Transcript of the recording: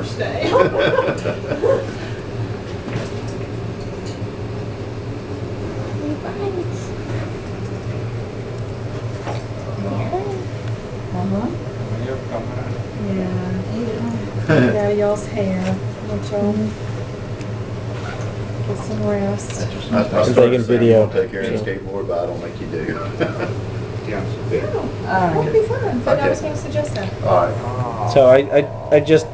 first day. Yeah, y'all's hair. Let y'all get some rest. I'm taking video. Take care of the skateboard, but I don't think you do. Yeah. That could be fun. But I was going to suggest that. All right. So I just